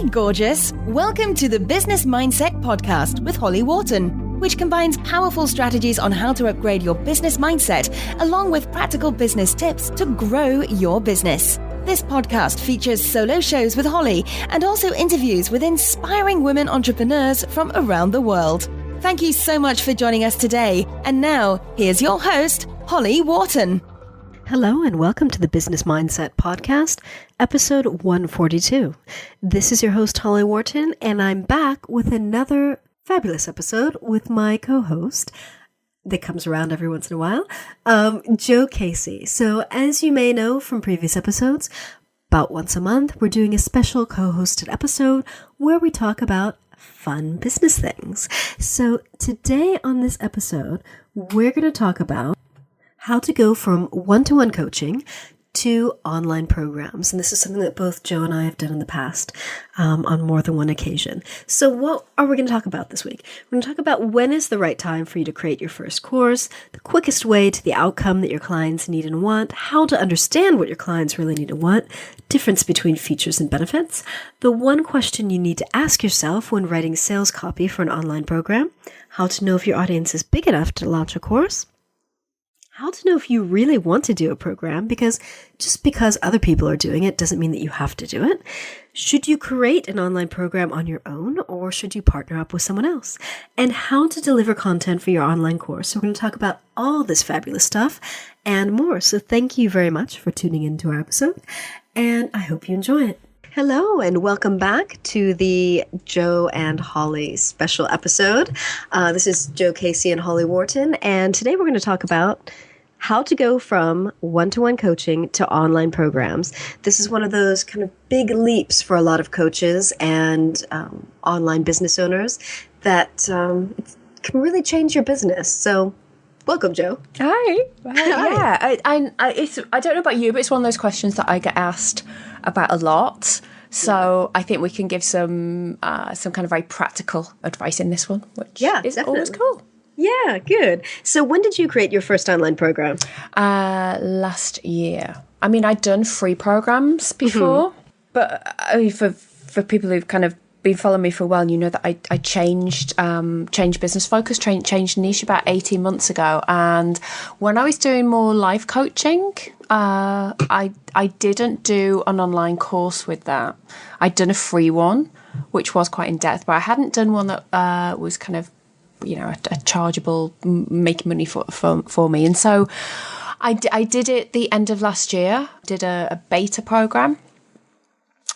Hey, gorgeous! Welcome to the Business Mindset Podcast with Holly Wharton, which combines powerful strategies on how to upgrade your business mindset, along with practical business tips to grow your business. This podcast features solo shows with Holly and also interviews with inspiring women entrepreneurs from around the world. Thank you so much for joining us today. And now, here's your host, Holly Wharton. Hello and welcome to the Business Mindset Podcast, episode 142. This is your host, Holly Wharton, and I'm back with another fabulous episode with my co-host that comes around every once in a while, Joe Casey. So as you may know from previous episodes, about once a month, we're doing a special co-hosted episode where we talk about fun business things. So today on this episode, we're going to talk about how to go from one-to-one coaching to online programs. And this is something that both Joe and I have done in the past on more than one occasion. So what are we going to talk about this week? We're going to talk about when is the right time for you to create your first course, the quickest way to the outcome that your clients need and want, how to understand what your clients really need and want, difference between features and benefits, the one question you need to ask yourself when writing sales copy for an online program, how to know if your audience is big enough to launch a course, how to know if you really want to do a program, because just because other people are doing it doesn't mean that you have to do it. Should you create an online program on your own, or should you partner up with someone else? And how to deliver content for your online course. So we're going to talk about all this fabulous stuff and more. So thank you very much for tuning into our episode, and I hope you enjoy it. Hello and welcome back to the Joe and Holly special episode. This is Joe Casey and Holly Wharton, and today we're going to talk about how to go from one-to-one coaching to online programs. This is one of those kind of big leaps for a lot of coaches and online business owners that can really change your business. So welcome, Joe. Hi. Yeah, I don't know about you, but it's one of those questions that I get asked about a lot. So I think we can give some kind of very practical advice in this one, which is definitely always cool. Yeah, good. So when did you create your first online program? Last year. I mean, I'd done free programs before, but I mean, for people who've kind of been following me for a while, you know that I changed business focus, changed niche about 18 months ago. And when I was doing more life coaching, I didn't do an online course with that. I'd done a free one, which was quite in depth, but I hadn't done one that was kind of, you know, a chargeable, making money for me. And so I did it the end of last year, did a beta program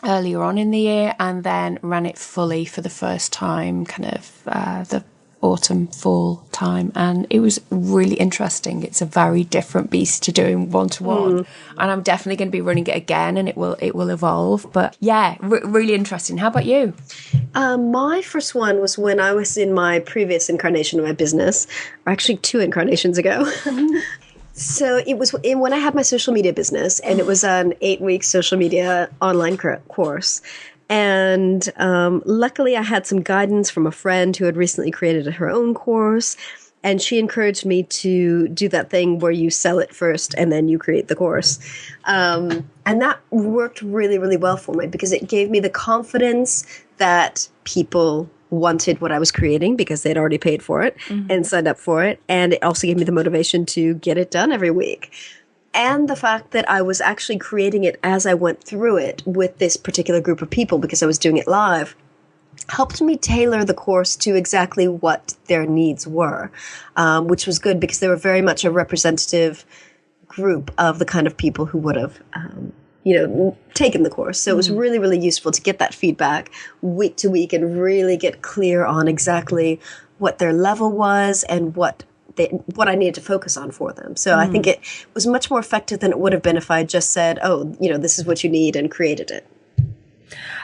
earlier on in the year, and then ran it fully for the first time, kind of the autumn, fall time. And it was really interesting. It's a very different beast to doing one-to-one. And I'm definitely going to be running it again, and it will evolve. But yeah, really interesting. How about you? My first one was when I was in my previous incarnation of my business, or actually 2 incarnations ago. So it was when I had my social media business, and it was an 8-week social media online course. And luckily I had some guidance from a friend who had recently created her own course. And she encouraged me to do that thing where you sell it first and then you create the course. And that worked really, really well for me, because it gave me the confidence that people wanted what I was creating because they'd already paid for it and signed up for it. And it also gave me the motivation to get it done every week. And the fact that I was actually creating it as I went through it with this particular group of people, because I was doing it live, helped me tailor the course to exactly what their needs were, which was good because they were very much a representative group of the kind of people who would have taken the course. So it was really, really useful to get that feedback week to week and really get clear on exactly what their level was and what I needed to focus on for them. So I think it was much more effective than it would have been if I had just said, this is what you need, and created it.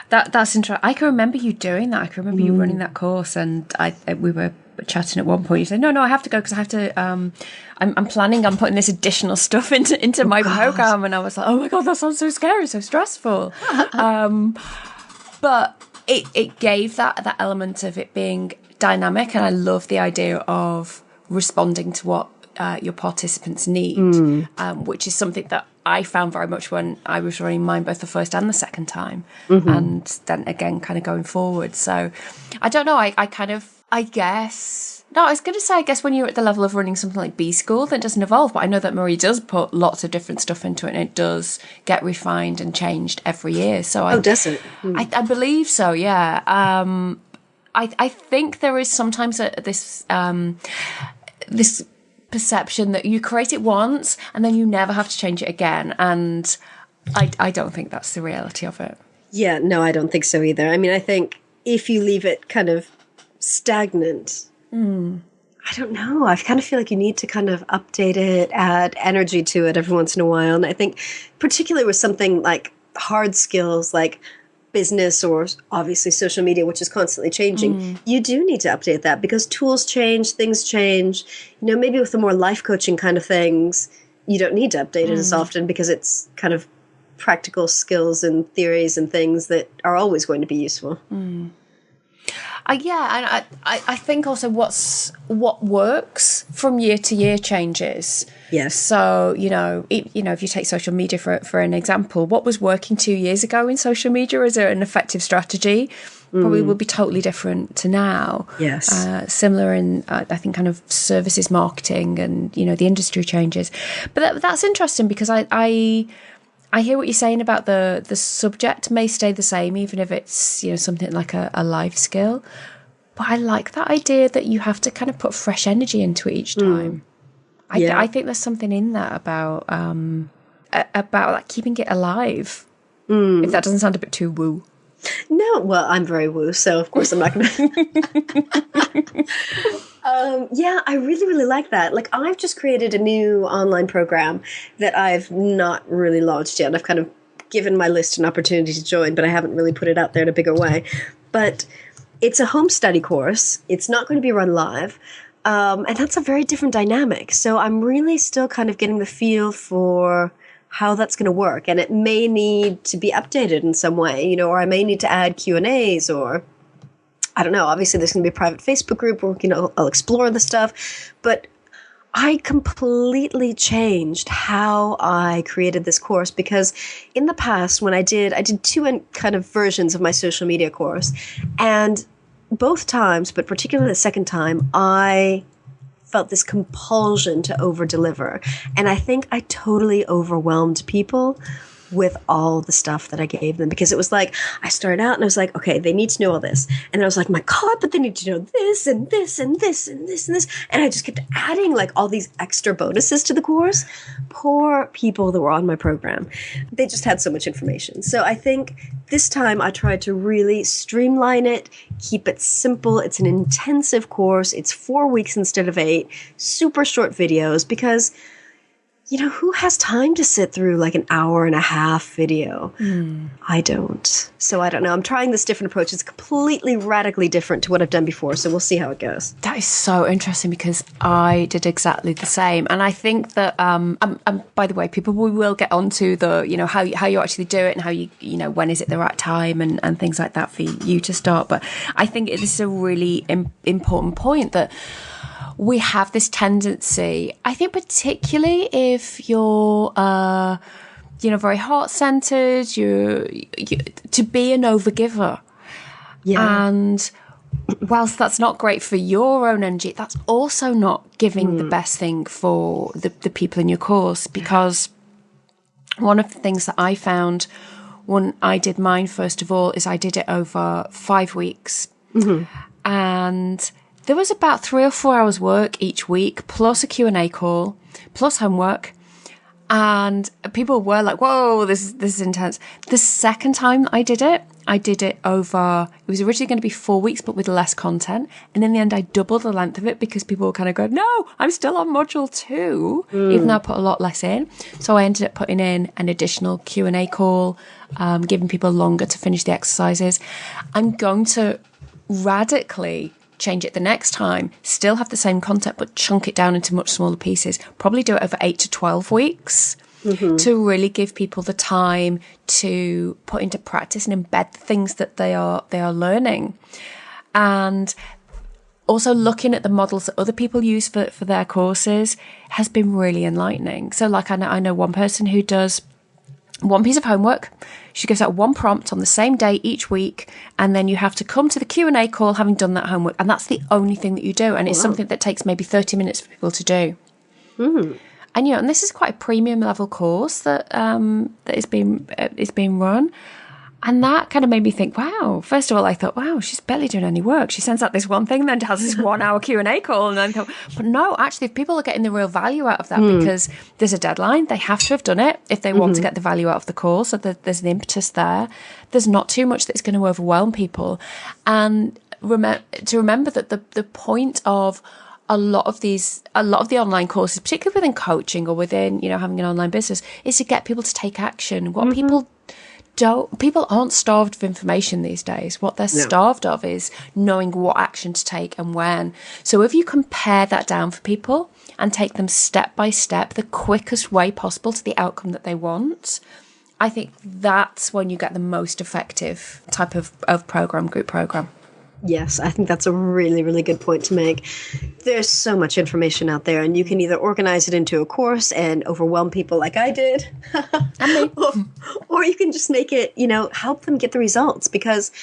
That's interesting. I can remember you doing that. I can remember you running that course, and we were chatting at one point. You said, "No, I have to go because I have to. I'm planning on putting this additional stuff into my program." And I was like, "Oh my god, that sounds so scary, so stressful." But it gave that element of it being dynamic, and I love the idea of responding to what your participants need, which is something that I found very much when I was running mine both the first and the second time, and then again kind of going forward. So I don't know, I guess when you're at the level of running something like B School, that doesn't evolve, but I know that Marie does put lots of different stuff into it, and it does get refined and changed every year. So does it? I believe so, yeah. I think there is sometimes this perception that you create it once and then you never have to change it again, and I don't think that's the reality of it. Yeah, no, I don't think so either. I mean, I think if you leave it kind of stagnant, I don't know, I kind of feel like you need to kind of update it, add energy to it every once in a while. And I think particularly with something like hard skills like business or obviously social media, which is constantly changing, you do need to update that because tools change, things change. You know, maybe with the more life coaching kind of things, you don't need to update it as often because it's kind of practical skills and theories and things that are always going to be useful. Yeah, and I think also what works from year to year changes. Yes. So, if you take social media for an example, what was working 2 years ago in social media as an effective strategy probably will be totally different to now. Yes. Similar in, I think, kind of services marketing and, the industry changes. But that's interesting because I hear what you're saying about the subject may stay the same, even if it's, something like a life skill. But I like that idea that you have to kind of put fresh energy into it each time. I think there's something in that about like keeping it alive. If that doesn't sound a bit too woo. No, well, I'm very woo, so of course I'm not going to. Yeah, I really, really like that. Like, I've just created a new online program that I've not really launched yet. I've kind of given my list an opportunity to join, but I haven't really put it out there in a bigger way. But it's a home study course. It's not going to be run live. And that's a very different dynamic. So I'm really still kind of getting the feel for how that's going to work. And it may need to be updated in some way, or I may need to add Q&As or I don't know. Obviously, there's going to be a private Facebook group where, I'll explore the stuff. But I completely changed how I created this course because in the past when I did two kind of versions of my social media course. And both times, but particularly the second time, I felt this compulsion to over-deliver. And I think I totally overwhelmed people with all the stuff that I gave them because it was like, I started out and I was like, okay, they need to know all this. And I was like, my God, but they need to know this and this and this and this and this. And I just kept adding like all these extra bonuses to the course. Poor people that were on my program. They just had so much information. So I think this time I tried to really streamline it, keep it simple. It's an intensive course. It's 4 weeks instead of 8, super short videos because who has time to sit through like an hour and a half video? I don't. So I don't know. I'm trying this different approach. It's completely radically different to what I've done before. So we'll see how it goes. That is so interesting because I did exactly the same. And I think that, by the way, people, we will get onto the, how you actually do it and how you when is it the right time and things like that for you to start. But I think it is a really important point that we have this tendency, I think particularly if you're, very heart-centered, to be an overgiver. Yeah. And whilst that's not great for your own energy, that's also not giving the best thing for the people in your course. Because one of the things that I found when I did mine, first of all, is I did it over 5 weeks. And there was about 3 or 4 hours work each week, plus a Q&A call, plus homework. And people were like, whoa, this is intense. The second time I did it over, it was originally going to be 4 weeks, but with less content. And in the end, I doubled the length of it because people were kind of going, no, I'm still on module 2, even though I put a lot less in. So I ended up putting in an additional Q&A call, giving people longer to finish the exercises. I'm going to radically change it the next time, still have the same content, but chunk it down into much smaller pieces. Probably do it over 8 to 12 weeks to really give people the time to put into practice and embed the things that they are learning. And also looking at the models that other people use for their courses has been really enlightening. So like I know one person who does one piece of homework. She gives out one prompt on the same day each week, and then you have to come to the Q&A call having done that homework, and that's the only thing that you do, and it's something that takes maybe 30 minutes for people to do. And and this is quite a premium level course that is being run. And that kind of made me think, wow, first of all, I thought, wow, she's barely doing any work. She sends out this one thing, then has this 1 hour Q&A call. And then I thought, but no, actually, if people are getting the real value out of that because there's a deadline, they have to have done it if they want to get the value out of the course. So there's an impetus there. There's not too much that's going to overwhelm people. And remember that the point of a lot of the online courses, particularly within coaching or within, having an online business, is to get people to take action. What people aren't starved of information these days. What they're starved of is knowing what action to take and when. So if you can pare that down for people and take them step by step, the quickest way possible to the outcome that they want, I think that's when you get the most effective type of group program. Yes, I think that's a really, really good point to make. There's so much information out there, and you can either organize it into a course and overwhelm people like I did, or you can just make it, help them get the results. Because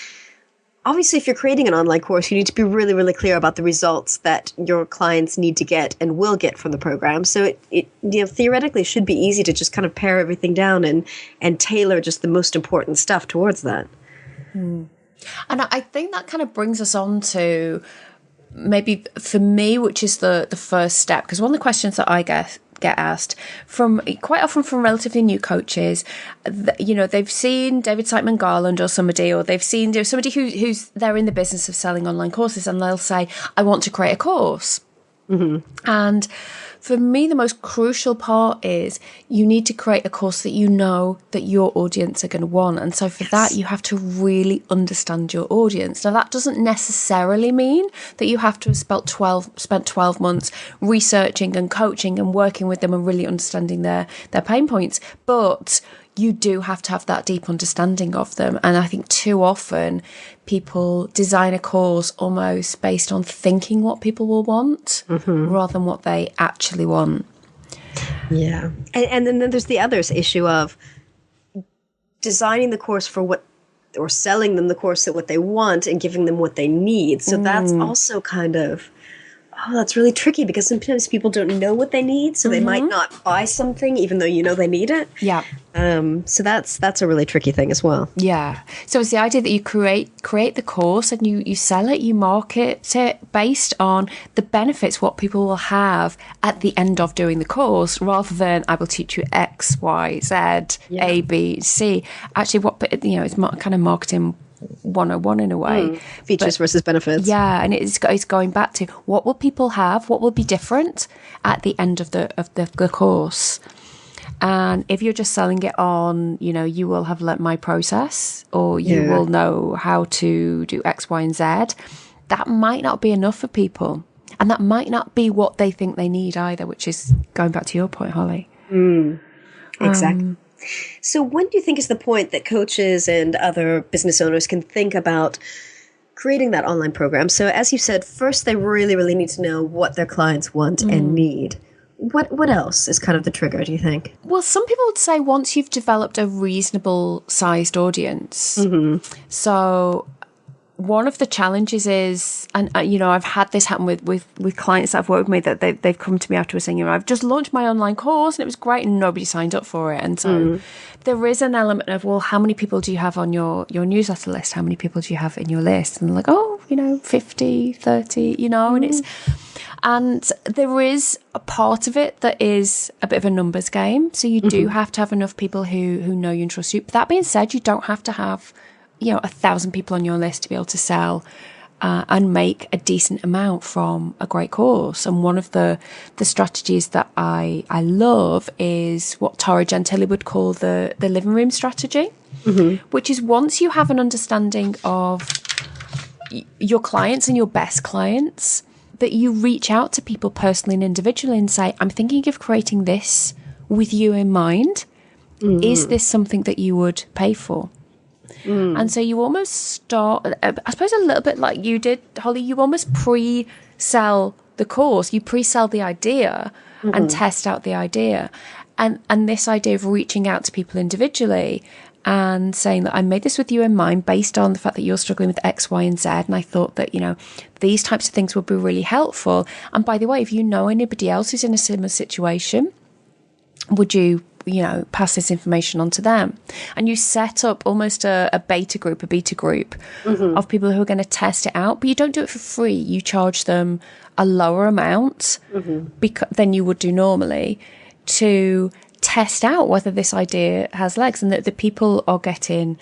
obviously, if you're creating an online course, you need to be really, really clear about the results that your clients need to get and will get from the program. So it theoretically should be easy to just kind of pare everything down and tailor just the most important stuff towards that. And I think that kind of brings us on to maybe for me, which is the first step, because one of the questions that I get asked quite often from relatively new coaches, they've seen David Siteman Garland or they've seen somebody who's they're in the business of selling online courses, and they'll say, I want to create a course. And for me, the most crucial part is you need to create a course that you know that your audience are going to want. And so for that, you have to really understand your audience. Now, that doesn't necessarily mean that you have to have spent 12 months researching and coaching and working with them and really understanding their pain points. But you do have to have that deep understanding of them. And I think too often people design a course almost based on thinking what people will want rather than what they actually want. Yeah. And then there's the other issue of designing the course or selling them the course at what they want and giving them what they need. So that's also kind of, that's really tricky, because sometimes people don't know what they need, so they might not buy something even though they need it. Yeah. So that's a really tricky thing as well. Yeah. So it's the idea that you create the course and you sell it, you market it based on the benefits, what people will have at the end of doing the course, rather than I will teach you X, Y, Z, A, B, C. Actually, it's kind of marketing 101 in a way. Features versus benefits. Yeah, and it's going back to what will people have, what will be different at the end of the course. And if you're just selling it on, you will have learnt my process, or you will know how to do X, Y, and Z, that might not be enough for people. And that might not be what they think they need either, which is going back to your point, Holly. Exactly. So when do you think is the point that coaches and other business owners can think about creating that online program? So as you said, first they really, really need to know what their clients want and need. What else is kind of the trigger, do you think? Well, some people would say once you've developed a reasonable sized audience. So one of the challenges is, and I've had this happen with clients that have worked with me, that they've come to me afterwards saying, I've just launched my online course and it was great and nobody signed up for it. And so there is an element of, well, how many people do you have on your newsletter list? How many people do you have in your list? And they're like, 50, 30, and there is a part of it that is a bit of a numbers game. So you do have to have enough people who know you and trust you. But that being said, you don't have to have 1,000 people on your list to be able to sell and make a decent amount from a great course. And one of the strategies that I love is what Tara Gentile would call the living room strategy, which is once you have an understanding of your clients and your best clients, that you reach out to people personally and individually and say, I'm thinking of creating this with you in mind. Is this something that you would pay for? And so you almost start, I suppose, a little bit like you did, Holly. You almost pre-sell the course. You pre-sell the idea and test out the idea. And this idea of reaching out to people individually and saying that I made this with you in mind based on the fact that you're struggling with X, Y, and Z. And I thought that, these types of things would be really helpful. And by the way, if you know anybody else who's in a similar situation, would you, pass this information on to them? And you set up almost a beta group of people who are going to test it out. But you don't do it for free. You charge them a lower amount than you would do normally to test out whether this idea has legs, and that the people are getting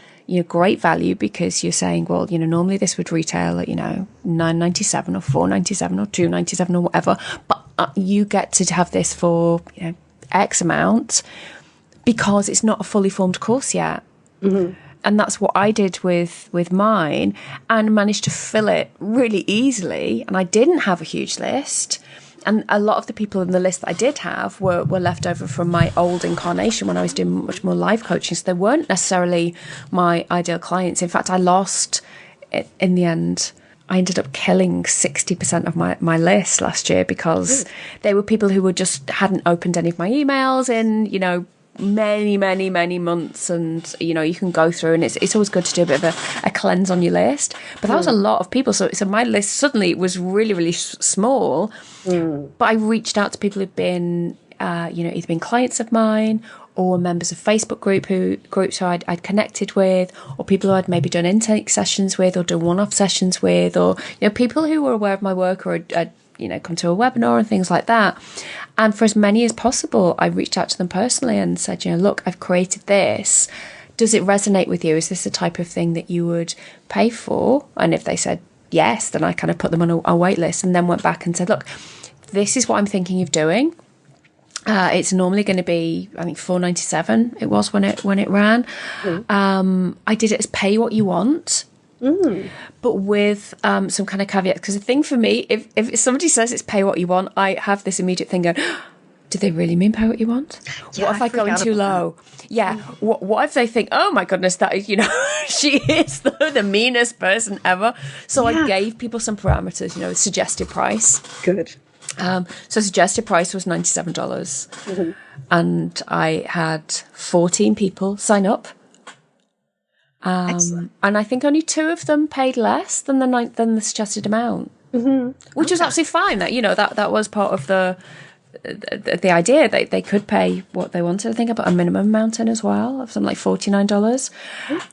great value, because you're saying, well, normally this would retail at $9.97 or $4.97 or $2.97 or whatever, but you get to have this for X amount because it's not a fully formed course yet. And that's what I did with mine, and managed to fill it really easily. And I didn't have a huge list. And a lot of the people in the list that I did have were left over from my old incarnation when I was doing much more live coaching. So they weren't necessarily my ideal clients. In fact, I lost, in the end, I ended up killing 60% of my list last year, because they were people who hadn't opened any of my emails in, many months. And you can go through, and it's always good to do a bit of a cleanse on your list, but that was a lot of people. So my list suddenly was really, really small. But I reached out to people who'd been either been clients of mine, or members of Facebook groups who I'd connected with, or people who I'd maybe done intake sessions with, or done one-off sessions with, or people who were aware of my work, or had come to a webinar and things like that. And for as many as possible, I reached out to them personally and said, look, I've created this. Does it resonate with you? Is this the type of thing that you would pay for? And if they said yes, then I kind of put them on a wait list, and then went back and said, look, this is what I'm thinking of doing. It's normally going to be, I think, $4.97 it was when it ran. I did it as pay what you want. But with some kind of caveat, because the thing for me, if somebody says it's pay what you want, I have this immediate thing going, do they really mean pay what you want? Yeah, what if I go in too low? Yeah. What if they think, oh my goodness, that is, she is the meanest person ever. So I gave people some parameters, suggested price. Good. So suggested price was $97. And I had 14 people sign up. And I think only 2 of them paid less than the suggested amount, which was absolutely fine. That was part of the idea. They could pay what they wanted. I think I put a minimum amount in as well of something like $49,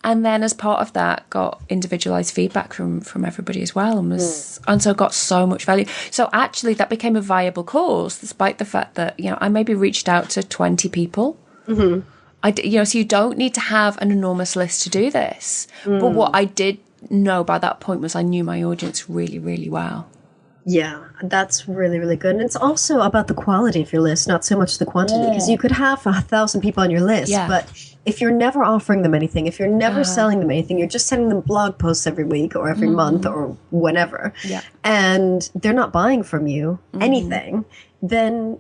and then as part of that, got individualized feedback from everybody as well, and so got so much value. So actually, that became a viable course, despite the fact that I maybe reached out to 20 people. So you don't need to have an enormous list to do this. But what I did know by that point was I knew my audience really, really well. Yeah, that's really, really good. And it's also about the quality of your list, not so much the quantity. Because you could have 1,000 people on your list, but if you're never offering them anything, if you're never selling them anything, you're just sending them blog posts every week or every month or whenever, and they're not buying from you anything, then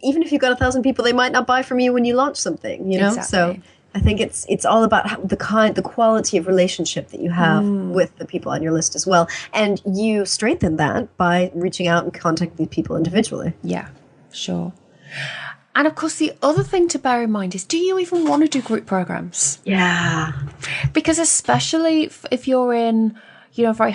even if you've got 1,000 people, they might not buy from you when you launch something, Exactly. So I think it's all about the quality of relationship that you have with the people on your list as well. And you strengthen that by reaching out and contacting these people individually. Yeah, sure. And of course, the other thing to bear in mind is, do you even want to do group programs? Yeah. Because especially if you're in, a very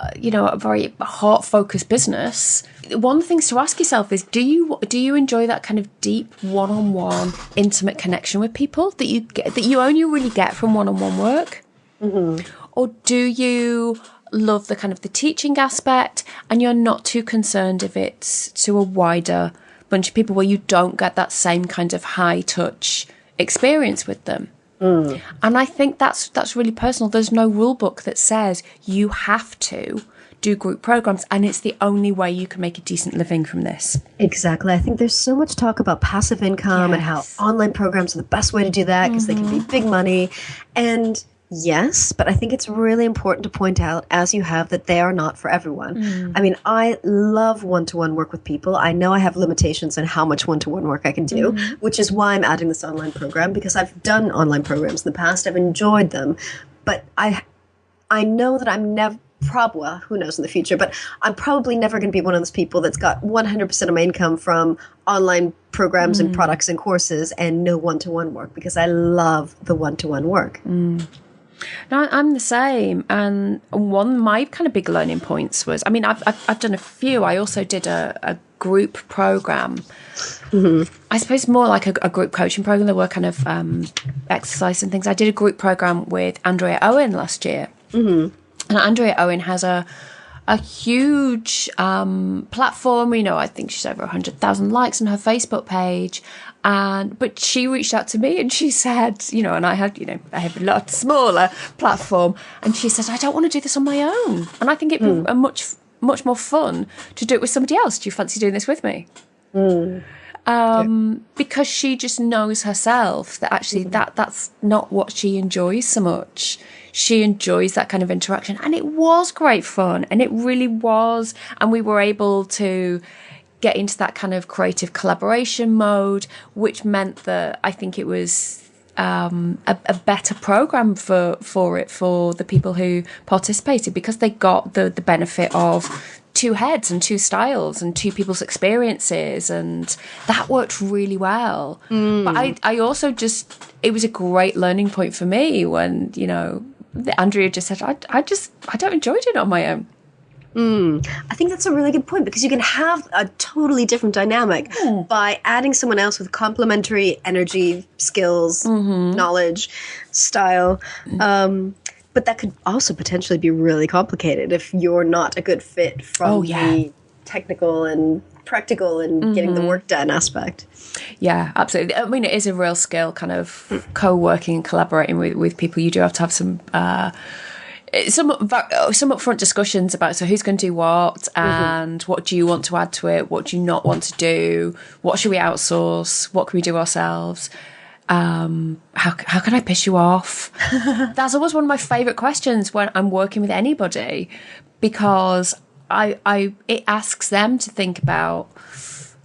a very heart-focused business, one of the things to ask yourself is, do you enjoy that kind of deep one-on-one intimate connection with people that you only really get from one-on-one work? Or do you love the kind of the teaching aspect, and you're not too concerned if it's to a wider bunch of people where you don't get that same kind of high-touch experience with them? And I think that's really personal. There's no rule book that says you have to do group programs, and it's the only way you can make a decent living from this. Exactly. I think there's so much talk about passive income and how online programs are the best way to do that because they can be big money. And Yes, but I think it's really important to point out, as you have, that they are not for everyone. I mean, I love one-to-one work with people. I know I have limitations on how much one-to-one work I can do, which is why I'm adding this online program, because I've done online programs in the past. I've enjoyed them, but I know that I'm never, well, who knows in the future, but I'm probably never going to be one of those people that's got 100% of my income from online programs and products and courses and no one-to-one work, because I love the one-to-one work. No, I'm the same. And one of my kind of big learning points was, I mean, I've done a few. I also did a group program. I suppose more like a group coaching program. There were kind of exercise and things. I did a group program with Andrea Owen last year. And Andrea Owen has a huge platform. You know, I think she's over 100,000 likes on her Facebook page. But she reached out to me and she said, you know, and I have a lot smaller platform, and she said, I don't want to do this on my own. And I think it'd be much more fun to do it with somebody else. Do you fancy doing this with me? Because she just knows herself that actually that's not what she enjoys so much. She enjoys that kind of interaction. And it was great fun. And it really was. And we were able to get into that kind of creative collaboration mode, which meant that I think it was a better program for the people who participated, because they got the benefit of two heads and two styles and two people's experiences, and that worked really well. But I also it was a great learning point for me when, you know, Andrea just said, I don't enjoy doing it on my own. I think that's a really good point, because you can have a totally different dynamic by adding someone else with complementary energy, skills, knowledge, style. But that could also potentially be really complicated if you're not a good fit from the technical and practical and getting the work done aspect. Yeah, absolutely. I mean, it is a real skill, kind of co-working and collaborating with people. You do have to have some upfront discussions about, so who's going to do what, and what do you want to add to it, what do you not want to do, what should we outsource, what can we do ourselves, how can I piss you off? That's always one of my favourite questions when I'm working with anybody, because it asks them to think about,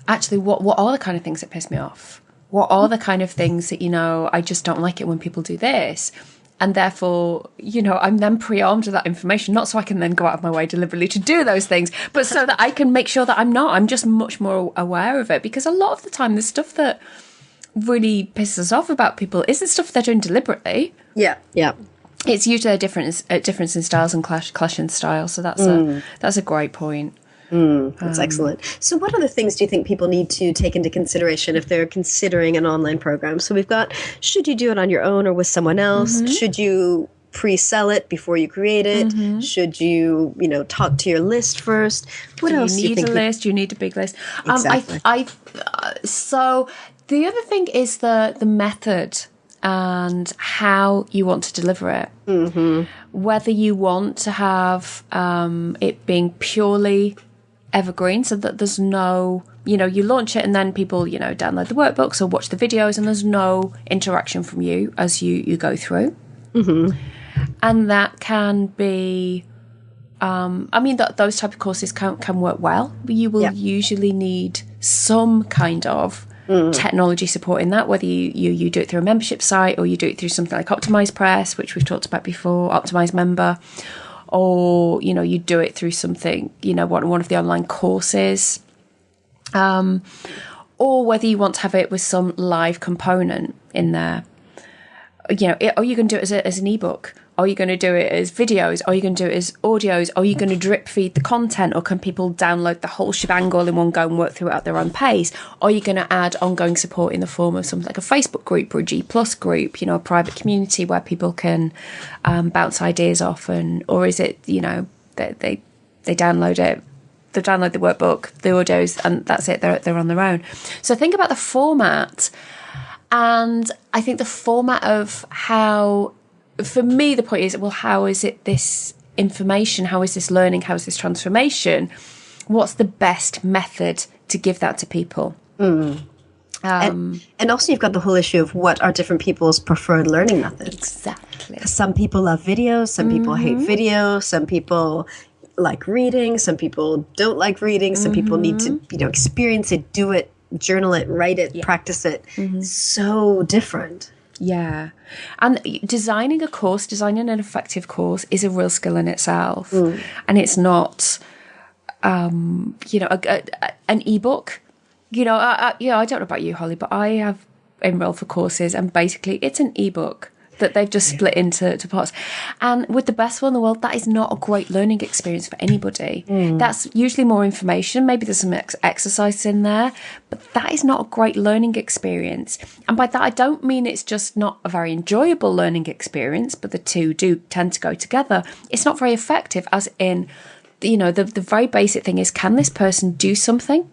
actually, what are the kind of things that piss me off? What are the kind of things that, you know, I just don't like it when people do this? And therefore, you know, I'm then pre-armed with that information, not so I can then go out of my way deliberately to do those things, but so that I can make sure that I'm just much more aware of it. Because a lot of the time, the stuff that really pisses us off about people isn't stuff they're doing deliberately. Yeah. It's usually a difference in styles and clash in style. So that's a great point. That's excellent. So what other things do you think people need to take into consideration if they're considering an online program? So we've got, should you do it on your own or with someone else? Should you pre-sell it before you create it? Should you, talk to your list first? What else do you think? You need a list. You need a big list. Exactly. So the other thing is the method and how you want to deliver it. Whether you want to have it being purely evergreen, so that there's no, you launch it and then people, download the workbooks or watch the videos, and there's no interaction from you as you go through. And that can be, those type of courses can work well, but you will usually need some kind of technology support in that, whether you do it through a membership site or you do it through something like Optimize Press, which we've talked about before, Optimize Member, or you do it through something, one of the online courses, or whether you want to have it with some live component in there. Are you going to do it as an ebook? Are you going to do it as videos? Are you going to do it as audios? Are you going to drip feed the content, or can people download the whole shebang all in one go and work through it at their own pace? Are you going to add ongoing support in the form of something like a Facebook group or a G+ group, a private community where people can bounce ideas off, or is it, they download it, they download the workbook, the audios, and that's it, they're on their own. So think about the format, and I think the format of how, for me, the point is, well, how is it this information? How is this learning? How is this transformation? What's the best method to give that to people? And also you've got the whole issue of what are different people's preferred learning methods. Exactly. Some people love videos, some people hate video, some people like reading, some people don't like reading, some people need to, experience it, do it, journal it, write it, practice it. So different. Yeah. And designing an effective course is a real skill in itself. And it's not, an ebook. I don't know about you, Holly, but I have enrolled for courses and basically it's an ebook that they've just split into parts. And with the best will in the world, that is not a great learning experience for anybody. That's usually more information. Maybe there's some exercise in there, but that is not a great learning experience. And by that, I don't mean it's just not a very enjoyable learning experience, but the two do tend to go together. It's not very effective, as in, the very basic thing is, can this person do something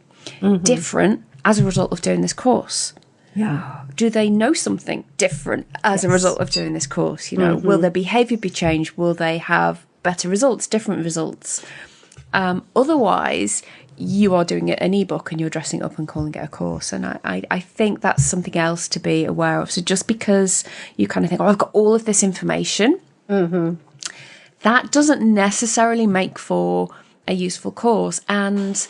different as a result of doing this course? Yeah. Do they know something different as a result of doing this course? Will their behaviour be changed? Will they have better results, different results? Otherwise, you are doing it an ebook and you're dressing it up and calling it a course. And I think that's something else to be aware of. So just because you kind of think, I've got all of this information, that doesn't necessarily make for a useful course. And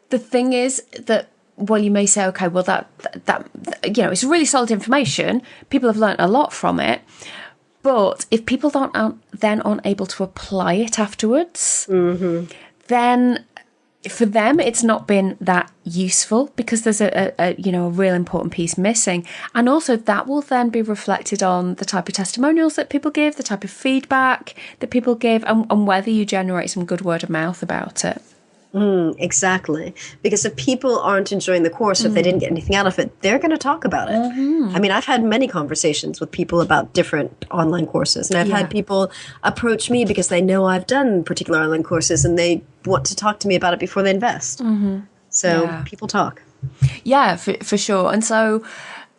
the thing is that, well, you may say, okay, well, that it's really solid information. People have learnt a lot from it. But if people aren't able to apply it afterwards, then for them, it's not been that useful because there's a real important piece missing. And also that will then be reflected on the type of testimonials that people give, the type of feedback that people give, and whether you generate some good word of mouth about it. Exactly. Because if people aren't enjoying the course, or if they didn't get anything out of it, they're going to talk about it. I mean, I've had many conversations with people about different online courses, and I've had people approach me because they know I've done particular online courses and they want to talk to me about it before they invest. So people talk. Yeah, for sure. And so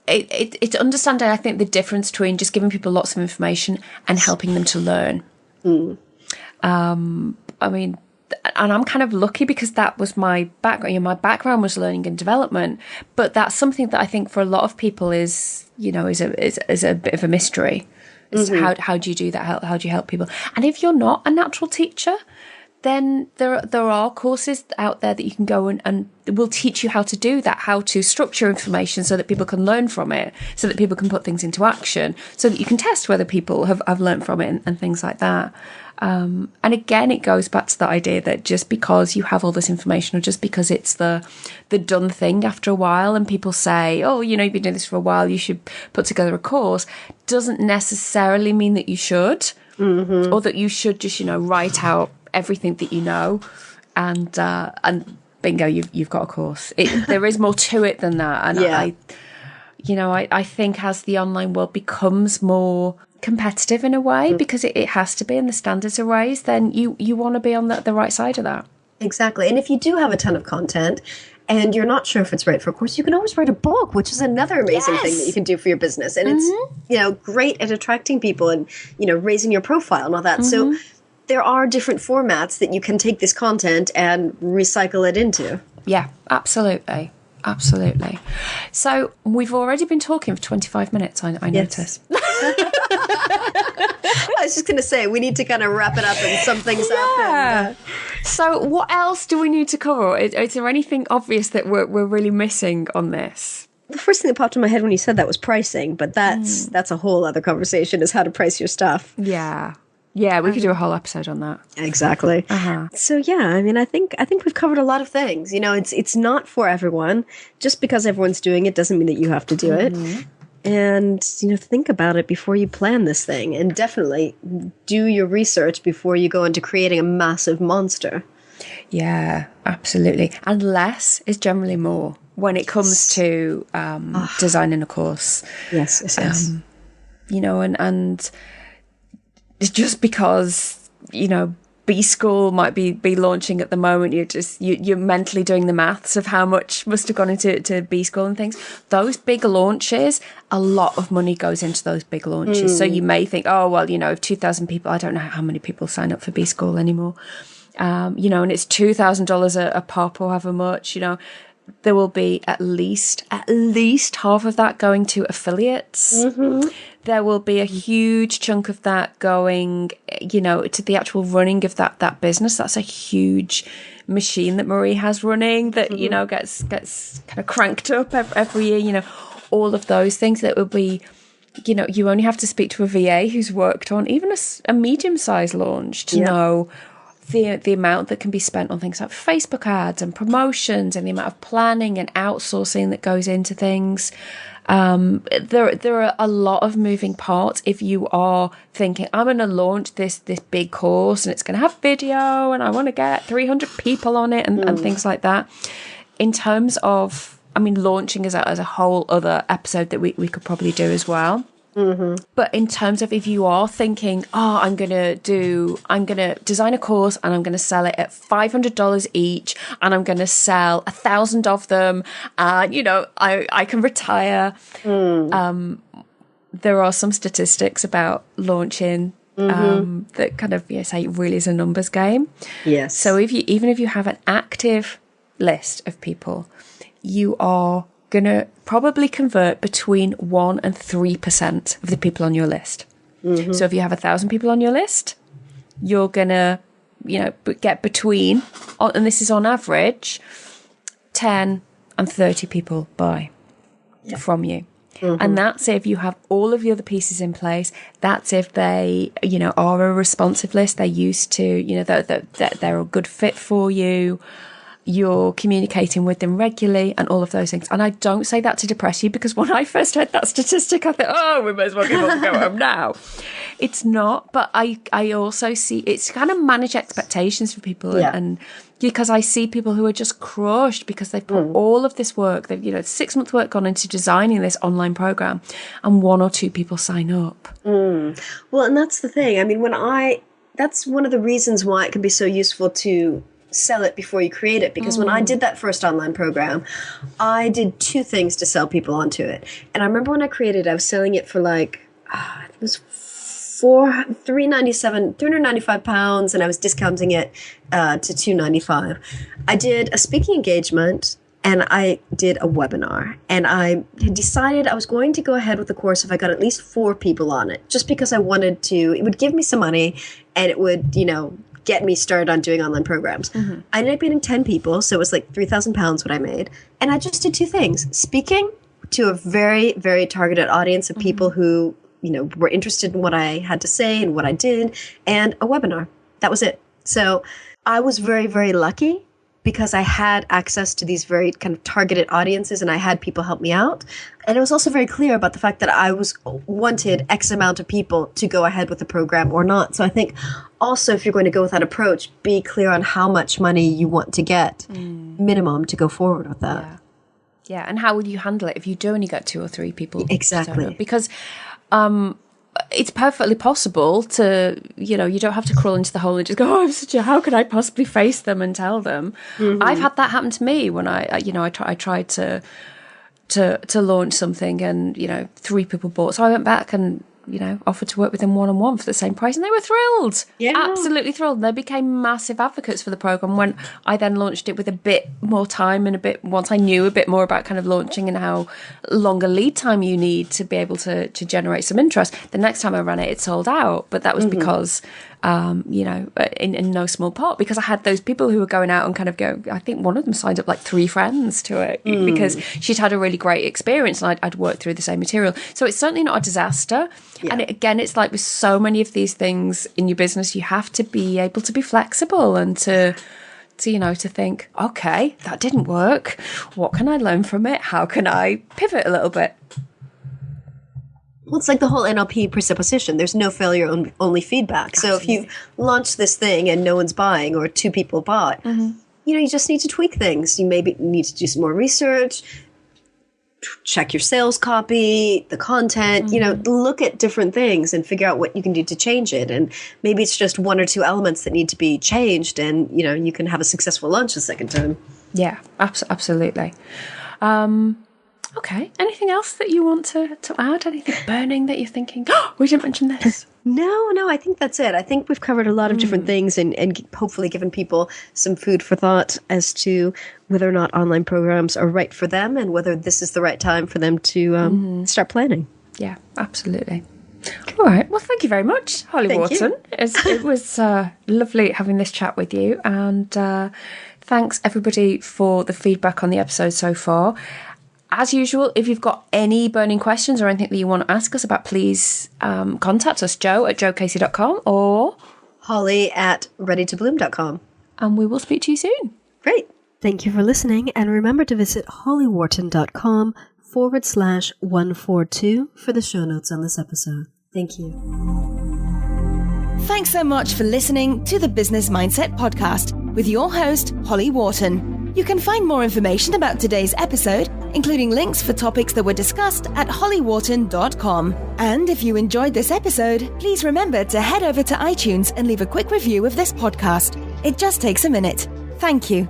it's understanding, I think, the difference between just giving people lots of information and helping them to learn. I mean, and I'm kind of lucky because that was my background. My background was learning and development, but that's something that I think for a lot of people is a bit of a mystery. How do you do that? How do you help people? And if you're not a natural teacher, then there are courses out there that you can go and will teach you how to do that, how to structure information so that people can learn from it, so that people can put things into action, so that you can test whether people have learned from it and things like that. And again, it goes back to the idea that just because you have all this information, or just because it's the done thing after a while, and people say, oh, you've been doing this for a while, you should put together a course, doesn't necessarily mean that you should, or that you should just, write out everything that you know, and bingo, you've got a course. There is more to it than that. And I think as the online world becomes more competitive in a way, because it has to be, and the standards are raised, then you want to be on the right side of that. Exactly. And if you do have a ton of content and you're not sure if it's right for a course, you can always write a book, which is another amazing thing that you can do for your business. And it's, great at attracting people and, raising your profile and all that. So there are different formats that you can take this content and recycle it into. Yeah, absolutely. Absolutely. So we've already been talking for 25 minutes, I notice. I was just going to say, we need to kind of wrap it up and sum things up. And, So what else do we need to cover? Is there anything obvious that we're really missing on this? The first thing that popped in my head when you said that was pricing, but that's a whole other conversation, is how to price your stuff. Yeah. Yeah, we could do a whole episode on that. Exactly. So yeah, I mean, I think we've covered a lot of things. It's not for everyone. Just because everyone's doing it doesn't mean that you have to do it. And think about it before you plan this thing, and definitely do your research before you go into creating a massive monster. Yeah, absolutely. And less is generally more when it comes to designing a course. Yes. And just because, B School might be launching at the moment, you're mentally doing the maths of how much must have gone into B School and things. Those big launches, a lot of money goes into those big launches. So you may think, oh, well, if 2,000 people, I don't know how many people sign up for B School anymore, and it's $2,000 a pop or however much, there will be at least half of that going to affiliates. There will be a huge chunk of that going, to the actual running of that business. That's a huge machine that Marie has running that, gets kind of cranked up every year, all of those things that will be, you only have to speak to a VA who's worked on even a medium-sized launch to know the amount that can be spent on things like Facebook ads and promotions and the amount of planning and outsourcing that goes into things. There are a lot of moving parts if you are thinking, I'm going to launch this big course and it's going to have video and I want to get 300 people on it and things like that. In terms of, launching as a whole other episode that we could probably do as well. But in terms of if you are thinking, I'm going to design a course and I'm going to sell it at $500 each and I'm going to sell 1,000 of them and, I can retire. There are some statistics about launching that kind of say it really is a numbers game. Yes. So even if you have an active list of people, you are going to probably convert between 1% and 3% of the people on your list. So if you have 1,000 people on your list, you're going to, get between, and this is on average, 10 and 30 people buy from you. And that's if you have all of the other pieces in place. That's if they, are a responsive list. They're used to, they're a good fit for you. You're communicating with them regularly and all of those things. And I don't say that to depress you, because when I first heard that statistic, I thought, we may as well give up and go home now. It's not. But I also see it's kind of manage expectations for people. And because I see people who are just crushed because they've put all of this work, they've, 6 months work gone into designing this online program and 1 or 2 people sign up. Well, and that's the thing. That's one of the reasons why it can be so useful to sell it before you create it, because when I did that first online program, I did 2 things to sell people onto it. And I remember when I created it, I was selling it for it was £395, and I was discounting it to $295. I did a speaking engagement and I did a webinar, and I had decided I was going to go ahead with the course if I got at least 4 people on it, just because I wanted to. It would give me some money and it would, get me started on doing online programs. I ended up getting 10 people, so it was like £3,000 what I made. And I just did 2 things: speaking to a very, very targeted audience of people who, were interested in what I had to say and what I did, and a webinar. That was it. So I was very, very lucky because I had access to these very kind of targeted audiences and I had people help me out. And it was also very clear about the fact that I wanted X amount of people to go ahead with the program or not. So I think also, if you're going to go with that approach, be clear on how much money you want to get minimum to go forward with that. Yeah. And how will you handle it if you do only get 2 or 3 people? Exactly. Because it's perfectly possible to, you don't have to crawl into the hole and just go, how can I possibly face them and tell them? I've had that happen to me when I tried to launch something and, 3 people bought. So I went back and, offered to work with them one-on-one for the same price, and they were thrilled. Absolutely thrilled. They became massive advocates for the program when I then launched it with a bit more time and once I knew a bit more about kind of launching and how long a lead time you need to be able to generate some interest. The next time I ran it sold out, but that was because in no small part because I had those people who were going out and kind of I think one of them signed up like 3 friends to it because she'd had a really great experience and I'd worked through the same material. So it's certainly not a disaster. And it's like with so many of these things in your business, you have to be able to be flexible and to think, okay, that didn't work. What can I learn from it? How can I pivot a little bit? Well, it's like the whole NLP presupposition. There's no failure, only feedback. So if you launch this thing and no one's buying or 2 people bought, you just need to tweak things. You maybe need to do some more research, check your sales copy, the content, look at different things and figure out what you can do to change it. And maybe it's just 1 or 2 elements that need to be changed and, you can have a successful launch the second time. Yeah, absolutely. Okay. Anything else that you want to add? Anything burning that you're thinking, we didn't mention this? No, I think that's it. I think we've covered a lot of different things and hopefully given people some food for thought as to whether or not online programs are right for them and whether this is the right time for them to start planning. Yeah, absolutely. All right. Well, thank you very much, Holly Wharton. It was lovely having this chat with you. And thanks, everybody, for the feedback on the episode so far. As usual, if you've got any burning questions or anything that you want to ask us about, please contact us, joe@joecasey.com or holly@readytobloom.com. And we will speak to you soon. Great. Thank you for listening. And remember to visit hollywharton.com/142 for the show notes on this episode. Thank you. Thanks so much for listening to the Business Mindset Podcast with your host, Holly Wharton. You can find more information about today's episode, including links for topics that were discussed at hollywharton.com. And if you enjoyed this episode, please remember to head over to iTunes and leave a quick review of this podcast. It just takes a minute. Thank you.